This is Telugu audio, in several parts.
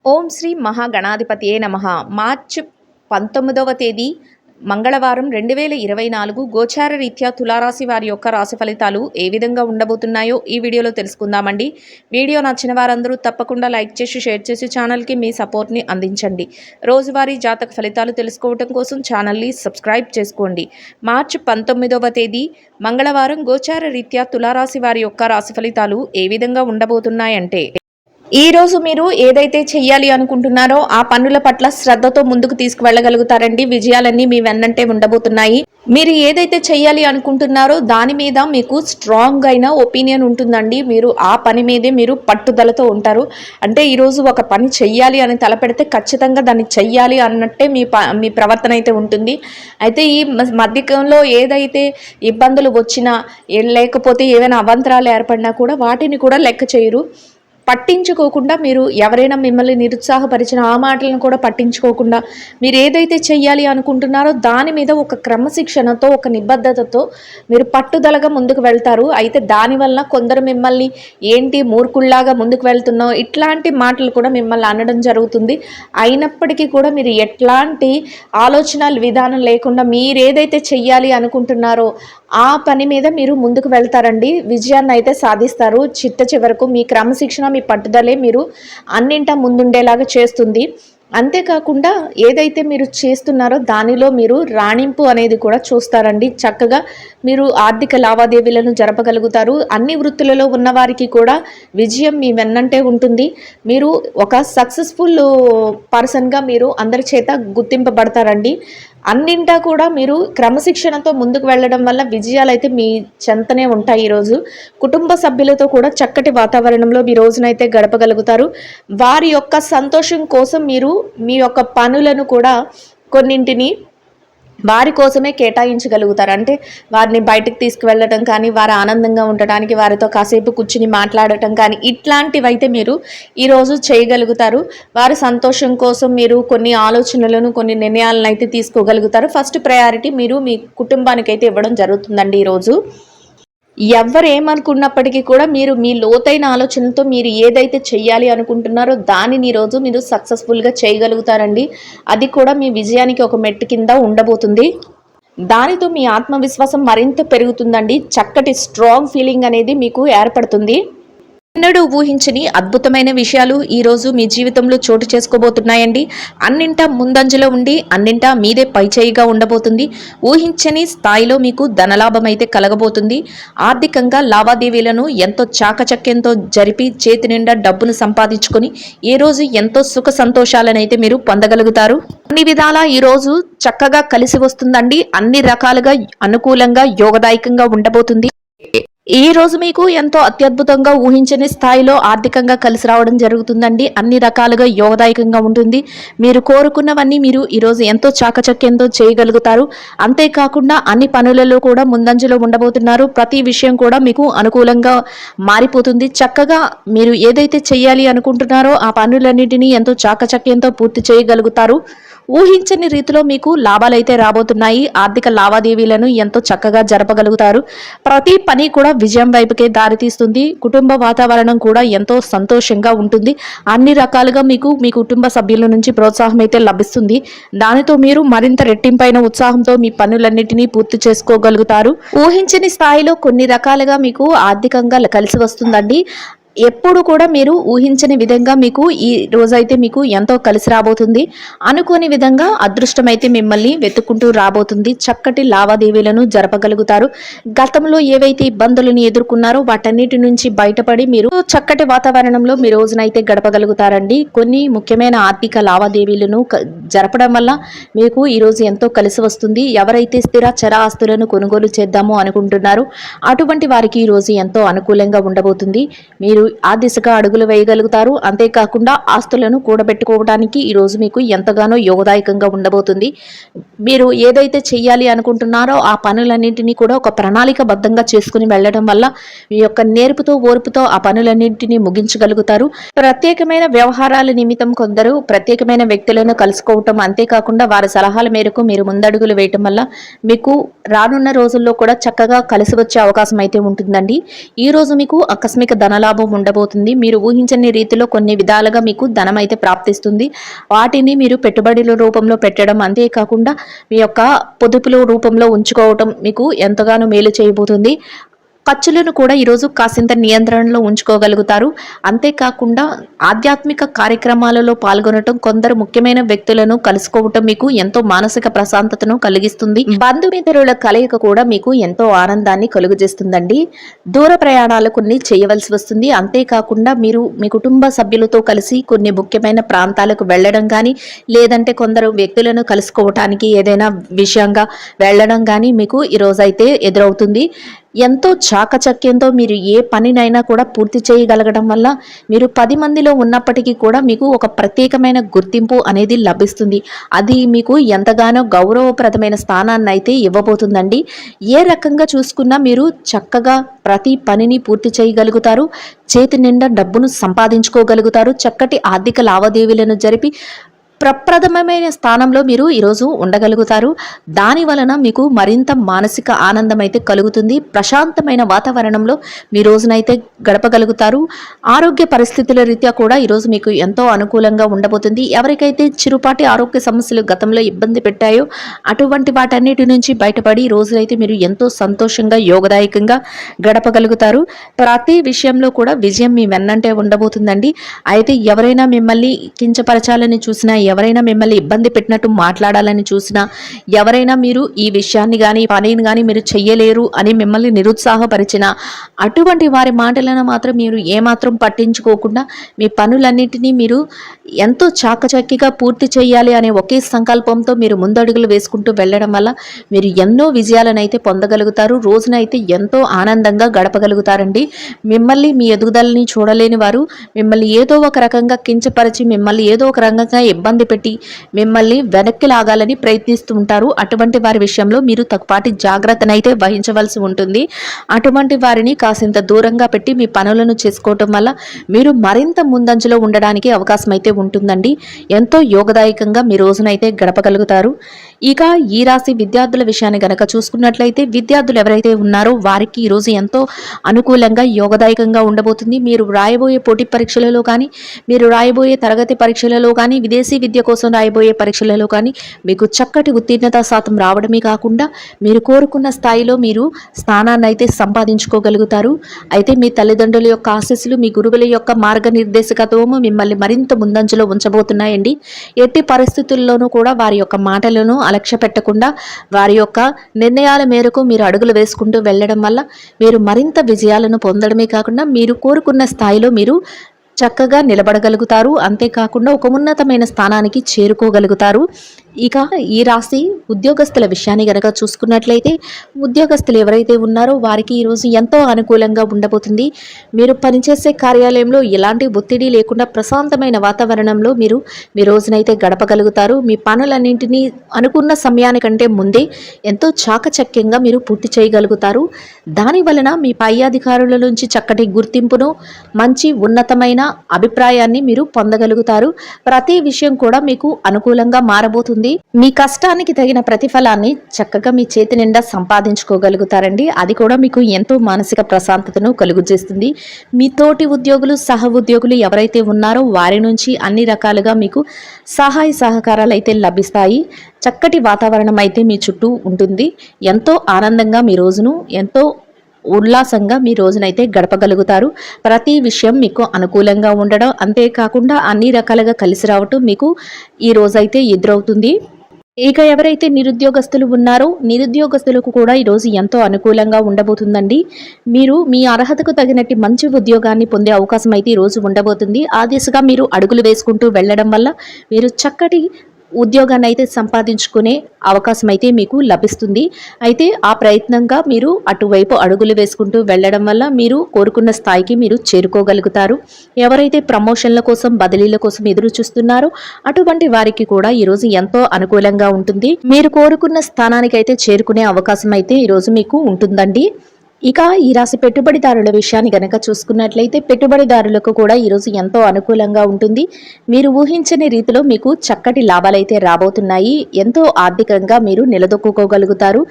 ఓం శ్రీ మహాగణాధిపతియే నమః. మార్చి 19వ తేదీ మంగళవారం 2024 గోచార రీత్యా తులారాశి వారి యొక్క రాశి ఫలితాలు ఏ విధంగా ఉండబోతున్నాయో ఈ వీడియోలో తెలుసుకుందామండి. వీడియో నచ్చిన వారందరూ తప్పకుండా లైక్ చేసి షేర్ చేసి ఛానల్కి మీ సపోర్ట్ని అందించండి. రోజువారీ జాతక ఫలితాలు తెలుసుకోవడం కోసం ఛానల్ని సబ్స్క్రైబ్ చేసుకోండి. మార్చి 19వ తేదీ మంగళవారం గోచార రీత్యా తులారాశి వారి యొక్క రాశి ఫలితాలు ఏ విధంగా ఉండబోతున్నాయంటే, ఈ రోజు మీరు ఏదైతే చెయ్యాలి అనుకుంటున్నారో ఆ పనుల పట్ల శ్రద్ధతో ముందుకు తీసుకువెళ్ళగలుగుతారండి. విజయాలన్నీ మీ వెన్నంటే ఉండబోతున్నాయి. మీరు ఏదైతే చెయ్యాలి అనుకుంటున్నారో దాని మీద మీకు స్ట్రాంగ్ అయిన ఒపీనియన్ ఉంటుందండి. మీరు ఆ పని మీదే మీరు పట్టుదలతో ఉంటారు. అంటే ఈరోజు ఒక పని చెయ్యాలి అని తలపెడితే ఖచ్చితంగా దాన్ని చెయ్యాలి అన్నట్టే మీ ప్రవర్తన అయితే ఉంటుంది. అయితే ఈ మధ్యకాలంలో ఏదైతే ఇబ్బందులు వచ్చినా లేకపోతే ఏవైనా అవాంతరాలు ఏర్పడినా కూడా వాటిని కూడా లెక్క చేయరు. పట్టించుకోకుండా మీరు ఎవరైనా మిమ్మల్ని నిరుత్సాహపరిచిన ఆ మాటలను కూడా పట్టించుకోకుండా మీరు ఏదైతే చెయ్యాలి అనుకుంటున్నారో దాని మీద ఒక క్రమశిక్షణతో ఒక నిబద్ధతతో మీరు పట్టుదలగా ముందుకు వెళ్తారు. అయితే దానివల్ల కొందరు మిమ్మల్ని ఏంటి మూర్ఖుల్లాగా ముందుకు వెళ్తున్నావు ఇట్లాంటి మాటలు కూడా మిమ్మల్ని అనడం జరుగుతుంది. అయినప్పటికీ కూడా మీరు ఎట్లాంటి ఆలోచన విధానం లేకుండా మీరు ఏదైతే చెయ్యాలి అనుకుంటున్నారో ఆ పని మీద మీరు ముందుకు వెళ్తారండి. విజయాన్ని అయితే సాధిస్తారు. చిట్ట చివరకు మీ క్రమశిక్షణ మీ పట్టుదలే మీరు అన్నింటా ముందుండేలాగా చేస్తుంది. అంతేకాకుండా ఏదైతే మీరు చేస్తున్నారో దానిలో మీరు రాణింపు అనేది కూడా చూస్తారండి. చక్కగా మీరు ఆర్థిక లావాదేవీలను జరపగలుగుతారు. అన్ని వృత్తులలో ఉన్న వారికి కూడా విజయం మీ వెన్నంటే ఉంటుంది. మీరు ఒక సక్సెస్ఫుల్ పర్సన్గా మీరు అందరి చేత గుర్తింపబడతారండి. అన్నింటా కూడా మీరు క్రమశిక్షణతో ముందుకు వెళ్ళడం వల్ల విజయాలు అయితే మీ చెంతనే ఉంటాయి. ఈరోజు కుటుంబ సభ్యులతో కూడా చక్కటి వాతావరణంలో మీ రోజునైతే గడపగలుగుతారు. వారి యొక్క సంతోషం కోసం మీరు మీ యొక్క పనులను కూడా కొన్నింటిని వారి కోసమే కేటాయించగలుగుతారు. అంటే వారిని బయటకు తీసుకువెళ్ళటం కానీ, వారు ఆనందంగా ఉండటానికి వారితో కాసేపు కూర్చుని మాట్లాడటం కానీ ఇట్లాంటివైతే మీరు ఈరోజు చేయగలుగుతారు. వారి సంతోషం కోసం మీరు కొన్ని ఆలోచనలను కొన్ని నిర్ణయాలను అయితే తీసుకోగలుగుతారు. ఫస్ట్ ప్రయారిటీ మీరు మీ కుటుంబానికి అయితే ఇవ్వడం జరుగుతుందండి. ఈరోజు ఎవరు ఏమనుకున్నప్పటికీ కూడా మీరు మీ లోతైన ఆలోచనతో మీరు ఏదైతే చెయ్యాలి అనుకుంటున్నారో దానిని ఈరోజు మీరు సక్సెస్ఫుల్గా చేయగలుగుతారండి. అది కూడా మీ విజయానికి ఒక మెట్టు కింద ఉండబోతుంది. దానితో మీ ఆత్మవిశ్వాసం మరింత పెరుగుతుందండి. చక్కటి స్ట్రాంగ్ ఫీలింగ్ అనేది మీకు ఏర్పడుతుంది. ఎన్నడూ ఊహించని అద్భుతమైన విషయాలు ఈరోజు మీ జీవితంలో చోటు చేసుకోబోతున్నాయండి. అన్నింటా ముందంజలో ఉండి అన్నింటా మీదే పైచేయిగా ఉండబోతుంది. ఊహించని స్థాయిలో మీకు ధనలాభం అయితే కలగబోతుంది. ఆర్థికంగా లావాదేవీలను ఎంతో చాకచక్యంతో జరిపి చేతి నిండా డబ్బును సంపాదించుకొని ఈ రోజు ఎంతో సుఖ సంతోషాలనైతే మీరు పొందగలుగుతారు. అన్ని విధాలా ఈరోజు చక్కగా కలిసి వస్తుందండి. అన్ని రకాలుగా అనుకూలంగా యోగదాయకంగా ఉండబోతుంది. ఈ రోజు మీకు ఎంతో అత్యద్భుతంగా ఊహించని స్థాయిలో ఆర్థికంగా కలిసి రావడం జరుగుతుందండి. అన్ని రకాలుగా యోగదాయకంగా ఉంటుంది. మీరు కోరుకున్నవన్నీ మీరు ఈరోజు ఎంతో చాకచక్యంతో చేయగలుగుతారు. అంతేకాకుండా అన్ని పనులలో కూడా ముందంజలో ఉండబోతున్నారు. ప్రతి విషయం కూడా మీకు అనుకూలంగా మారిపోతుంది. చక్కగా మీరు ఏదైతే చేయాలి అనుకుంటున్నారో ఆ పనులన్నిటినీ ఎంతో చాకచక్యంతో పూర్తి చేయగలుగుతారు. ఊహించని రీతిలో మీకు లాభాలైతే రాబోతున్నాయి. ఆర్థిక లావాదేవీలను ఎంతో చక్కగా జరపగలుగుతారు. ప్రతి పని కూడా విజయం వైపుకే దారితీస్తుంది. కుటుంబ వాతావరణం కూడా ఎంతో సంతోషంగా ఉంటుంది. అన్ని రకాలుగా మీకు మీ కుటుంబ సభ్యుల నుంచి ప్రోత్సాహం అయితే లభిస్తుంది. దానితో మీరు మరింత రెట్టింపైన ఉత్సాహంతో మీ పనులన్నిటినీ పూర్తి చేసుకోగలుగుతారు. ఊహించని స్థాయిలో కొన్ని రకాలుగా మీకు ఆర్థికంగా కలిసి వస్తుందండి. ఎప్పుడు కూడా మీరు ఊహించని విధంగా మీకు ఈ రోజైతే మీకు ఎంతో కలిసి రాబోతుంది. అనుకోని విధంగా అదృష్టం అయితే మిమ్మల్ని వెతుక్కుంటూ రాబోతుంది. చక్కటి లావాదేవీలను జరపగలుగుతారు. గతంలో ఏవైతే ఇబ్బందులను ఎదుర్కొన్నారో వాటన్నిటి నుంచి బయటపడి మీరు చక్కటి వాతావరణంలో మీ రోజునైతే గడపగలుగుతారండి. కొన్ని ముఖ్యమైన ఆర్థిక లావాదేవీలను జరపడం వల్ల మీకు ఈరోజు ఎంతో కలిసి వస్తుంది. ఎవరైతే స్థిర చర ఆస్తులను కొనుగోలు చేద్దామో అనుకుంటున్నారో అటువంటి వారికి ఈరోజు ఎంతో అనుకూలంగా ఉండబోతుంది. మీరు ఆ దిశగా అడుగులు వేయగలుగుతారు. అంతేకాకుండా ఆస్తులను కూడబెట్టుకోవడానికి ఈరోజు మీకు ఎంతగానో యోగదాయకంగా ఉండబోతుంది. మీరు ఏదైతే చెయ్యాలి అనుకుంటున్నారో ఆ పనులన్నింటినీ కూడా ఒక ప్రణాళికబద్ధంగా చేసుకుని వెళ్ళడం వల్ల మీ యొక్క నేర్పుతో ఓర్పుతో ఆ పనులన్నింటినీ ముగించగలుగుతారు. ప్రత్యేకమైన వ్యవహారాల నిమిత్తం కొందరు ప్రత్యేకమైన వ్యక్తులను కలుసుకోవటం, అంతేకాకుండా వారి సలహాల మేరకు మీరు ముందడుగులు వేయటం వల్ల మీకు రానున్న రోజుల్లో కూడా చక్కగా కలిసి వచ్చే అవకాశం అయితే ఉంటుందండి. ఈ రోజు మీకు ఆకస్మిక ధనలాభం ఉండబోతుంది. మీరు ఊహించని రీతిలో కొన్ని విధాలుగా మీకు ధనం అయితే ప్రాప్తిస్తుంది. వాటిని మీరు పెట్టుబడుల రూపంలో పెట్టడం, అంతేకాకుండా మీ యొక్క పొదుపుల రూపంలో ఉంచుకోవటం మీకు ఎంతగానో మేలు చేయబోతుంది. ఖర్చులను కూడా ఈరోజు కాసింత నియంత్రణలో ఉంచుకోగలుగుతారు. అంతేకాకుండా ఆధ్యాత్మిక కార్యక్రమాలలో పాల్గొనటం, కొందరు ముఖ్యమైన వ్యక్తులను కలుసుకోవటం మీకు ఎంతో మానసిక ప్రశాంతతను కలిగిస్తుంది. బంధుమిత్రుల కలయిక కూడా మీకు ఎంతో ఆనందాన్ని కలుగజేస్తుందండి. దూర ప్రయాణాలు కొన్ని చేయవలసి వస్తుంది. అంతేకాకుండా మీరు మీ కుటుంబ సభ్యులతో కలిసి కొన్ని ముఖ్యమైన ప్రాంతాలకు వెళ్ళడం కానీ, లేదంటే కొందరు వ్యక్తులను కలుసుకోవటానికి ఏదైనా విషయంగా వెళ్ళడం కానీ మీకు ఈరోజైతే ఎదురవుతుంది. ఎంతో చాకచక్యంతో మీరు ఏ పనినైనా కూడా పూర్తి చేయగలగడం వల్ల మీరు 10 మందిలో ఉన్నప్పటికీ కూడా మీకు ఒక ప్రత్యేకమైన గుర్తింపు అనేది లభిస్తుంది. అది మీకు ఎంతగానో గౌరవప్రదమైన స్థానాన్ని అయితే ఇవ్వబోతుందండి. ఏ రకంగా చూసుకున్నా మీరు చక్కగా ప్రతి పనిని పూర్తి చేయగలుగుతారు. చేతి నిండా డబ్బును సంపాదించుకోగలుగుతారు. చక్కటి ఆర్థిక లావాదేవీలను జరిపి ప్రప్రథమమైన స్థానంలో మీరు ఈరోజు ఉండగలుగుతారు. దాని వలన మీకు మరింత మానసిక ఆనందం అయితే కలుగుతుంది. ప్రశాంతమైన వాతావరణంలో మీ రోజునైతే గడపగలుగుతారు. ఆరోగ్య పరిస్థితుల రీత్యా కూడా ఈరోజు మీకు ఎంతో అనుకూలంగా ఉండబోతుంది. ఎవరికైతే చిరుపాటి ఆరోగ్య సమస్యలు గతంలో ఇబ్బంది పెట్టాయో అటువంటి వాటన్నిటి నుంచి బయటపడి ఈ రోజునైతే మీరు ఎంతో సంతోషంగా, యోగదాయకంగా గడపగలుగుతారు. ప్రతి విషయంలో కూడా విజయం మీ వెన్నంటే ఉండబోతుందండి. అయితే ఎవరైనా మిమ్మల్ని కించపరచాలని చూసినా, ఎవరైనా మిమ్మల్ని ఇబ్బంది పెట్టినట్టు మాట్లాడాలని చూసినా, ఎవరైనా మీరు ఈ విషయాన్ని కానీ పనిని కానీ మీరు చెయ్యలేరు అని మిమ్మల్ని నిరుత్సాహపరిచిన అటువంటి వారి మాటలను మాత్రం మీరు ఏమాత్రం పట్టించుకోకుండా మీ పనులన్నింటినీ మీరు ఎంతో చాకచక్యంగా పూర్తి చేయాలి అనే ఒకే సంకల్పంతో మీరు ముందడుగులు వేసుకుంటూ వెళ్ళడం వల్ల మీరు ఎన్నో విజయాలను అయితే పొందగలుగుతారు. రోజునైతే ఎంతో ఆనందంగా గడపగలుగుతారండి. మిమ్మల్ని మీ ఎదుగుదలని చూడలేని వారు మిమ్మల్ని ఏదో ఒక రకంగా కించపరిచి, మిమ్మల్ని ఏదో ఒక రకంగా ఇబ్బంది పెట్టి మిమ్మల్ని వెనక్కి లాగాలని ప్రయత్నిస్తూ ఉంటారు. అటువంటి వారి విషయంలో మీరు తక్కుపాటి జాగ్రత్తనైతే వహించవలసి ఉంటుంది. అటువంటి వారిని కాసింత దూరంగా పెట్టి మీ పనులను చేసుకోవటం వల్ల మీరు మరింత ముందంజలో ఉండడానికి అవకాశం అయితే ఉంటుందండి. ఎంతో యోగదాయకంగా మీ రోజునైతే గడపగలుగుతారు. ఇక ఈ రాశి విద్యార్థుల విషయాన్ని గనక చూసుకున్నట్లయితే, విద్యార్థులు ఎవరైతే ఉన్నారో వారికి ఈరోజు ఎంతో అనుకూలంగా, యోగదాయకంగా ఉండబోతుంది. మీరు రాయబోయే పోటీ పరీక్షలలో కానీ, మీరు రాయబోయే తరగతి పరీక్షలలో కానీ, విదేశీ విద్య కోసం రాయబోయే పరీక్షలలో కానీ మీకు చక్కటి ఉత్తీర్ణత శాతం రావడమే కాకుండా మీరు కోరుకున్న స్థాయిలో మీరు స్థానాన్ని అయితే సంపాదించుకోగలుగుతారు. అయితే మీ తల్లిదండ్రుల యొక్క ఆశీస్సులు, మీ గురువుల యొక్క మార్గనిర్దేశకత్వము మిమ్మల్ని మరింత ముందంజలో ఉంచబోతున్నాయండి. ఎట్టి పరిస్థితుల్లోనూ కూడా వారి యొక్క మాటలను అలక్ష్య పెట్టకుండా వారి యొక్క నిర్ణయాల మేరకు మీరు అడుగులు వేసుకుంటూ వెళ్ళడం వల్ల మీరు మరింత విజయాలను పొందడమే కాకుండా మీరు కోరుకున్న స్థాయిలో మీరు చక్కగా నిలబడగలుగుతారు. అంతేకాకుండా ఒక ఉన్నతమైన స్థానానికి చేరుకోగలుగుతారు. ఇక ఈ రాశి ఉద్యోగస్తుల విషయాన్ని గనక చూసుకున్నట్లయితే, ఉద్యోగస్తులు ఎవరైతే ఉన్నారో వారికి ఈరోజు ఎంతో అనుకూలంగా ఉండబోతుంది. మీరు పనిచేసే కార్యాలయంలో ఎలాంటి ఒత్తిడి లేకుండా ప్రశాంతమైన వాతావరణంలో మీరు మీ రోజునైతే గడపగలుగుతారు. మీ పనులన్నింటినీ అనుకున్న సమయానికంటే ముందే ఎంతో చాకచక్యంగా మీరు పూర్తి చేయగలుగుతారు. దాని వలన మీ పై అధికారుల నుంచి చక్కటి గుర్తింపును, మంచి ఉన్నతమైన అభిప్రాయాన్ని మీరు పొందగలుగుతారు. ప్రతి విషయం కూడా మీకు అనుకూలంగా మారబోతుంది. మీ కష్టానికి తగిన ప్రతిఫలాన్ని చక్కగా మీ చేతి నిండా సంపాదించుకోగలుగుతారండి. అది కూడా మీకు ఎంతో మానసిక ప్రశాంతతను కలుగజేస్తుంది. మీ తోటి ఉద్యోగులు, సహ ఉద్యోగులు ఎవరైతే ఉన్నారో వారి నుంచి అన్ని రకాలుగా మీకు సహాయ సహకారాలు అయితే లభిస్తాయి. చక్కటి వాతావరణం అయితే మీ చుట్టూ ఉంటుంది. ఎంతో ఆనందంగా మీ రోజును ఎంతో ఉల్లాసంగా మీ రోజునైతే గడపగలుగుతారు. ప్రతి విషయం మీకు అనుకూలంగా ఉండడం, అంతేకాకుండా అన్ని రకాలుగా కలిసి రావటం మీకు ఈ రోజైతే ఎదురవుతుంది. ఇక ఎవరైతే నిరుద్యోగస్తులు ఉన్నారో నిరుద్యోగస్తులకు కూడా ఈరోజు ఎంతో అనుకూలంగా ఉండబోతుందండి. మీరు మీ అర్హతకు తగినట్టు మంచి ఉద్యోగాన్ని పొందే అవకాశం అయితే ఈరోజు ఉండబోతుంది. ఆ దిశగా మీరు అడుగులు వేసుకుంటూ వెళ్ళడం వల్ల మీరు చక్కటి ఉద్యోగాన్ని అయితే సంపాదించుకునే అవకాశం అయితే మీకు లభిస్తుంది. అయితే ఆ ప్రయత్నంగా మీరు అటువైపు అడుగులు వేసుకుంటూ వెళ్ళడం వల్ల మీరు కోరుకున్న స్థాయికి మీరు చేరుకోగలుగుతారు. ఎవరైతే ప్రమోషన్ల కోసం, బదిలీల కోసం ఎదురు చూస్తున్నారో అటువంటి వారికి కూడా ఈరోజు ఎంతో అనుకూలంగా ఉంటుంది. మీరు కోరుకున్న స్థానానికి అయితే చేరుకునే అవకాశం అయితే ఈరోజు మీకు ఉంటుందండి. ఇక ఈ రాశి పెట్టుబడిదారుల విషయాన్ని గనక చూసుకున్నట్లయితే పెట్టుబడిదారులకు కూడా ఈరోజు ఎంతో అనుకూలంగా ఉంటుంది. మీరు ఊహించని రీతిలో మీకు చక్కటి లాభాలైతే రాబోతున్నాయి. ఎంతో ఆర్థికంగా మీరు నిలదొక్కుకోగలుగుతారు.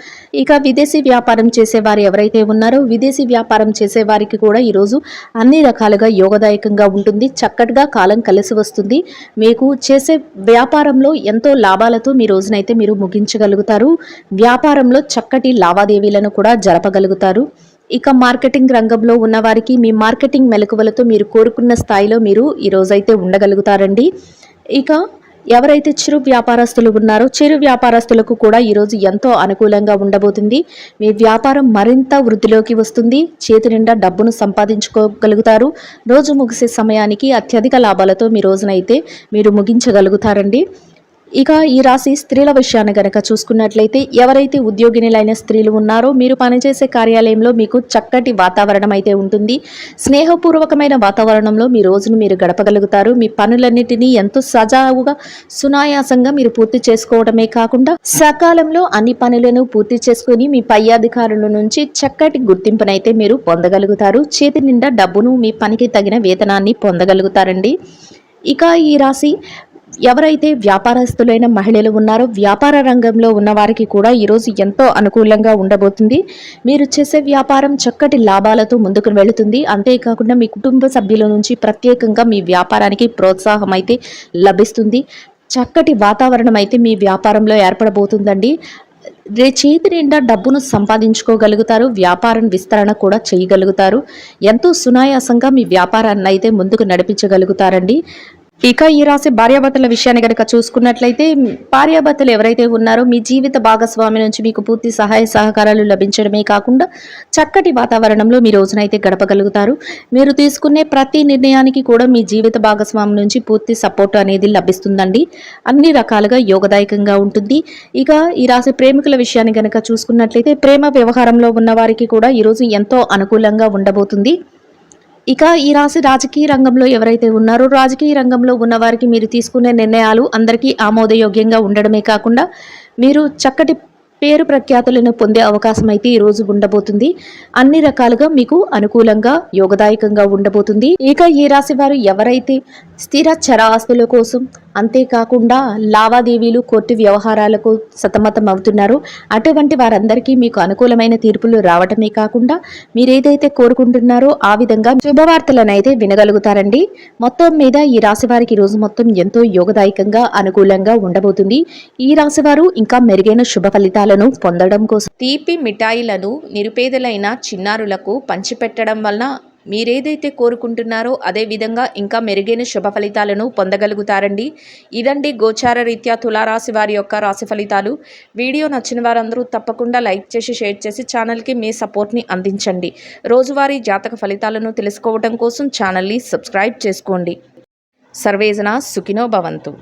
ఇక విదేశీ వ్యాపారం చేసేవారు ఎవరైతే ఉన్నారో విదేశీ వ్యాపారం చేసేవారికి కూడా ఈరోజు అన్ని రకాలుగా యోగదాయకంగా ఉంటుంది. చక్కటిగా కాలం కలిసి వస్తుంది. మీకు చేసే వ్యాపారంలో ఎంతో లాభాలతో మీ రోజునైతే మీరు ముగించగలుగుతారు. వ్యాపారంలో చక్కటి లావాదేవీలను కూడా జరపగలుగుతారు. ఇక మార్కెటింగ్ రంగంలో ఉన్నవారికి మీ మార్కెటింగ్ మెలకువలతో మీరు కోరుకున్న స్థాయిలో మీరు ఈ రోజైతే ఉండగలుగుతారండి. ఇక ఎవరైతే చిరు వ్యాపారస్తులు ఉన్నారో చిరు వ్యాపారస్తులకు కూడా ఈరోజు ఎంతో అనుకూలంగా ఉండబోతుంది. మీ వ్యాపారం మరింత వృద్ధిలోకి వస్తుంది. చేతి నిండా డబ్బును సంపాదించుకోగలుగుతారు. రోజు ముగిసే సమయానికి అత్యధిక లాభాలతో మీ రోజునైతే మీరు ముగించగలుగుతారండి. ఇక ఈ రాశి స్త్రీల విషయాన్ని గనక చూసుకున్నట్లయితే ఎవరైతే ఉద్యోగినులైన స్త్రీలు ఉన్నారో మీరు పనిచేసే కార్యాలయంలో మీకు చక్కటి వాతావరణం అయితే ఉంటుంది. స్నేహపూర్వకమైన వాతావరణంలో మీ రోజును మీరు గడపగలుగుతారు. మీ పనులన్నిటినీ ఎంతో సజావుగా సునాయాసంగా మీరు పూర్తి చేసుకోవడమే కాకుండా సకాలంలో అన్ని పనులను పూర్తి చేసుకుని మీ పై అధికారుల నుంచి చక్కటి గుర్తింపునైతే మీరు పొందగలుగుతారు. చేతి నిండా డబ్బును మీ పనికి తగిన వేతనాన్ని పొందగలుగుతారండి. ఇక ఈ రాశి ఎవరైతే వ్యాపారస్తులైన మహిళలు ఉన్నారో వ్యాపార రంగంలో ఉన్న వారికి కూడా ఈరోజు ఎంతో అనుకూలంగా ఉండబోతుంది. మీరు చేసే వ్యాపారం చక్కటి లాభాలతో ముందుకు వెళుతుంది. అంతేకాకుండా మీ కుటుంబ సభ్యుల నుంచి ప్రత్యేకంగా మీ వ్యాపారానికి ప్రోత్సాహం అయితే లభిస్తుంది. చక్కటి వాతావరణం అయితే మీ వ్యాపారంలో ఏర్పడబోతుందండి. చేతి నిండా డబ్బును సంపాదించుకోగలుగుతారు. వ్యాపారం విస్తరణ కూడా చేయగలుగుతారు. ఎంతో సునాయాసంగా మీ వ్యాపారాన్ని అయితే ముందుకు నడిపించగలుగుతారండి. ఇక ఈ రాశి భార్యాభర్తల విషయాన్ని కనుక చూసుకున్నట్లయితే భార్యాభర్తలు ఎవరైతే ఉన్నారో మీ జీవిత భాగస్వామి నుంచి మీకు పూర్తి సహాయ సహకారాలు లభించడమే కాకుండా చక్కటి వాతావరణంలో మీ రోజునైతే గడపగలుగుతారు. మీరు తీసుకునే ప్రతి నిర్ణయానికి కూడా మీ జీవిత భాగస్వామి నుంచి పూర్తి సపోర్ట్ అనేది లభిస్తుందండి. అన్ని రకాలుగా యోగదాయకంగా ఉంటుంది. ఇక ఈ రాశి ప్రేమికుల విషయాన్ని కనుక చూసుకున్నట్లయితే ప్రేమ వ్యవహారంలో ఉన్న వారికి కూడా ఈరోజు ఎంతో అనుకూలంగా ఉండబోతుంది. ఇక ఈ రాశి రాజకీయ రంగంలో ఎవరైతే ఉన్నారో రాజకీయ రంగంలో ఉన్న వారికి మీరు తీసుకునే నిర్ణయాలు అందరికీ ఆమోదయోగ్యంగా ఉండడమే కాకుండా మీరు చక్కటి పేరు ప్రఖ్యాతులను పొందే అవకాశం అయితే ఈ రోజు ఉండబోతుంది. అన్ని రకాలుగా మీకు అనుకూలంగా యోగదాయకంగా ఉండబోతుంది. ఇక ఈ రాశి వారు ఎవరైతే స్థిర చర ఆస్తుల కోసం అంతేకాకుండా లావాదేవీలు కోర్టు వ్యవహారాలకు సతమతం అవుతున్నారో అటువంటి వారందరికీ మీకు అనుకూలమైన తీర్పులు రావటమే కాకుండా మీరేదైతే కోరుకుంటున్నారో ఆ విధంగా శుభవార్తలను అయితే వినగలుగుతారండి. మొత్తం మీద ఈ రాశి వారికి రోజు మొత్తం ఎంతో యోగదాయకంగా అనుకూలంగా ఉండబోతుంది. ఈ రాశి వారు ఇంకా మెరుగైన శుభ ఫలితాలను పొందడం కోసం తీపి మిఠాయిలను నిరుపేదలైన చిన్నారులకు పంచిపెట్టడం వలన మీరేదైతే కోరుకుంటున్నారో అదే విధంగా ఇంకా మెరుగైన శుభ ఫలితాలను పొందగలుగుతారండి. ఇదండి గోచార రీత్యా తులారాశి వారి యొక్క రాశి ఫలితాలు. వీడియో నచ్చిన వారందరూ తప్పకుండా లైక్ చేసి షేర్ చేసి ఛానల్కి మీ సపోర్ట్ని అందించండి. రోజువారీ జాతక ఫలితాలను తెలుసుకోవడం కోసం ఛానల్ని సబ్స్క్రైబ్ చేసుకోండి. సర్వేజన సుఖినో భవంతు.